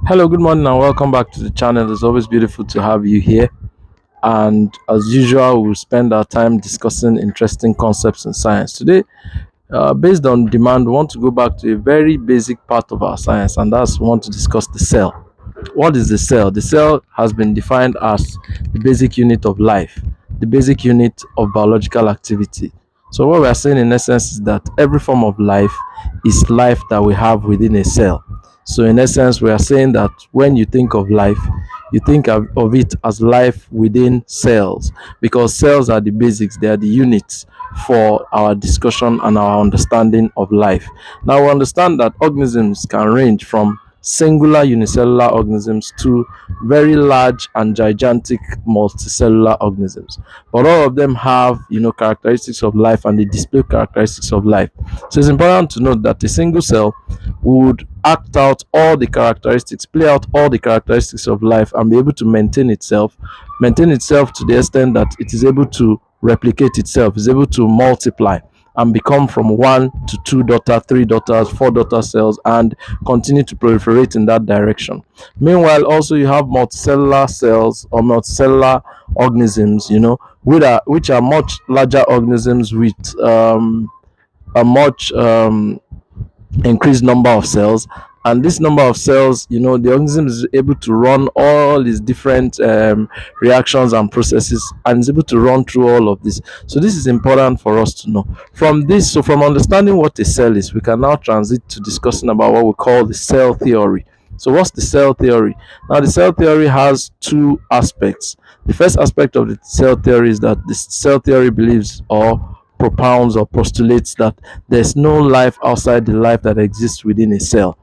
Hello, good morning, and welcome back to the channel. It's always beautiful to have you here. And as usual, we'll spend our time discussing interesting concepts in science. Today, based on demand, we want to go back to a very basic part of our science, and that's we want to discuss the cell. What is the cell? The cell has been defined as the basic unit of life, the basic unit of biological activity. So, what we are saying in essence is that every form of life is life that we have within a cell. So, in essence, we are saying that when you think of life, you think of it as life within cells because cells are the basics, they are the units for our discussion and our understanding of life. Now, we understand that organisms can range from singular unicellular organisms to very large and gigantic multicellular organisms, but all of them have characteristics of life, and they display characteristics of life. So it's important to note that a single cell would act out all the characteristics, play out all the characteristics of life, and be able to maintain itself to the extent that it is able to replicate itself, is able to multiply and become from one to two daughter, three daughters, four daughter cells, and continue to proliferate in that direction. Meanwhile, also you have multicellular cells or multicellular organisms, which are much larger organisms with a much increased number of cells. And this number of cells, the organism is able to run all these different reactions and processes, and is able to run through all of this. So this is important for us to know. From understanding what a cell is, we can now transit to discussing about what we call the cell theory. So what's the cell theory? Now, the cell theory has two aspects. The first aspect of the cell theory is that the cell theory believes or propounds or postulates that there's no life outside the life that exists within a cell.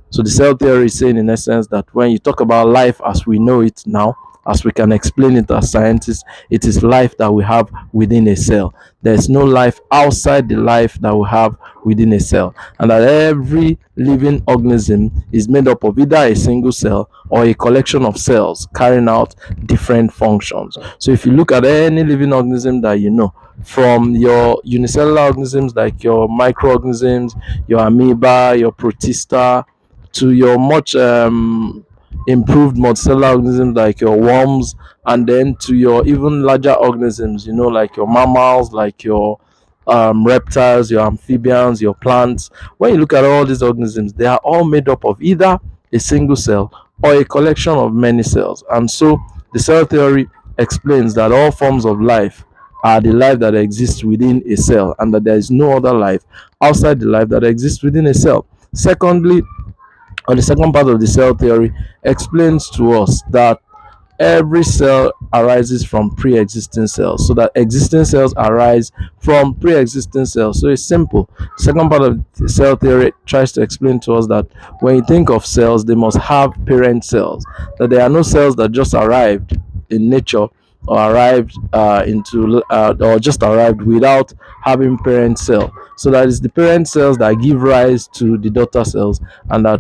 So the cell theory is saying, in essence, that when you talk about life as we know it now, as we can explain it as scientists, it is life that we have within a cell. There's no life outside the life that we have within a cell. And that every living organism is made up of either a single cell or a collection of cells carrying out different functions. So if you look at any living organism that you know, from your unicellular organisms like your microorganisms, your amoeba, your protista, to your much improved multicellular organisms like your worms, and then to your even larger organisms, like your mammals, like your reptiles, your amphibians, your plants. When you look at all these organisms, they are all made up of either a single cell or a collection of many cells. And so the cell theory explains that all forms of life are the life that exists within a cell, and that there is no other life outside the life that exists within a cell. Secondly, or the second part of the cell theory explains to us that every cell arises from pre-existing cells, so that existing cells arise from pre-existing cells. So it's simple. The second part of the cell theory tries to explain to us that when you think of cells, they must have parent cells, that there are no cells that just arrived in nature or arrived or just arrived without having parent cell. So that is the parent cells that give rise to the daughter cells, and that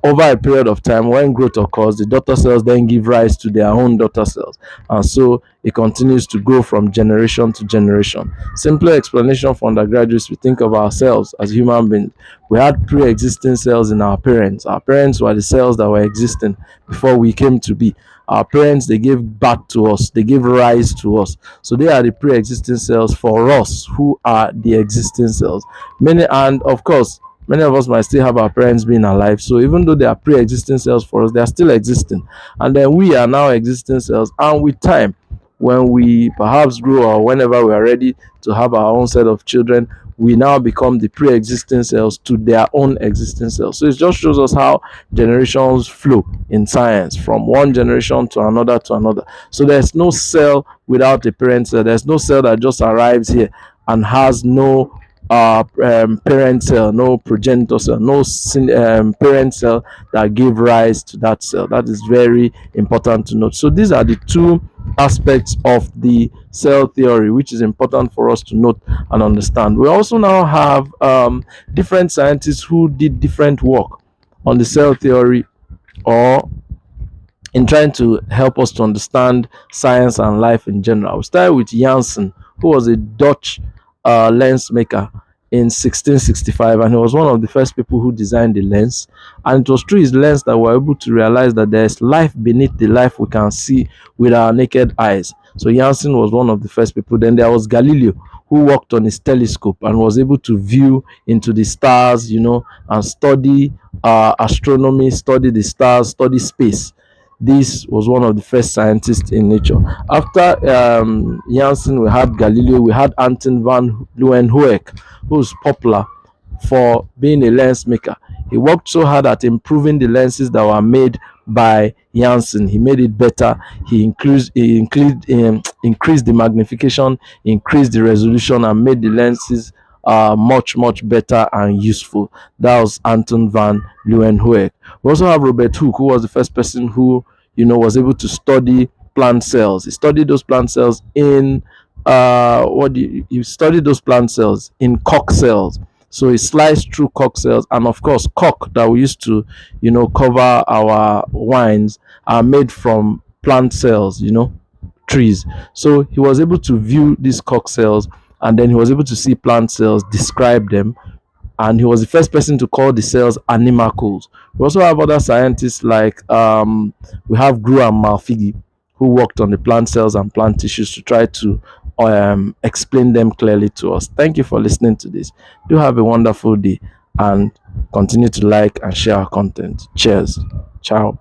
over a period of time, when growth occurs, the daughter cells then give rise to their own daughter cells, and so it continues to grow from generation to generation. Simpler explanation for undergraduates: we think of ourselves as human beings. We had pre-existing cells in our parents. Our parents were the cells that were existing before we came to be. Our parents, they gave birth to us, they gave rise to us. So they are the pre-existing cells for us, who are the existing cells. And of course, many of us might still have our parents being alive. So even though they are pre-existing cells for us, they are still existing. And then we are now existing cells. And with time, when we perhaps grow, or whenever we are ready to have our own set of children, we now become the pre-existing cells to their own existing cells. So it just shows us how generations flow in science, from one generation to another to another. So there's no cell without a parent cell. There's no cell that just arrives here and has no parent cell, no progenitor cell, no parent cell that give rise to that cell. That is very important to note. So these are the two aspects of the cell theory, which is important for us to note and understand. We also now have different scientists who did different work on the cell theory, or in trying to help us to understand science and life in general. We started with Janssen, who was a Dutch lens maker. in 1665, and he was one of the first people who designed the lens. And it was through his lens that we're able to realize that there's life beneath the life we can see with our naked eyes. So Janssen was one of the first people. Then there was Galileo, who worked on his telescope and was able to view into the stars, and study astronomy, study the stars, study space. This was one of the first scientists in nature. After Janssen, we had Galileo, we had Anton van Leeuwenhoek, who's popular for being a lens maker. He worked so hard at improving the lenses that were made by Janssen. He made it better. Increased the magnification, increased the resolution, and made the lenses much, much better and useful. That was Anton van Leeuwenhoek. We also have Robert Hooke, who was the first person who was able to study plant cells. He studied those plant cells in you studied those plant cells in cork cells. So he sliced through cork cells, and of course, cork that we used to, cover our wines are made from plant cells, trees. So he was able to view these cork cells, and then he was able to see plant cells, describe them, and he was the first person to call the cells animalcules. We also have other scientists like we have Grew and Malfigi, who worked on the plant cells and plant tissues to try to explain them clearly to us. Thank you for listening to this. Do have a wonderful day and continue to like and share our content. Cheers. Ciao.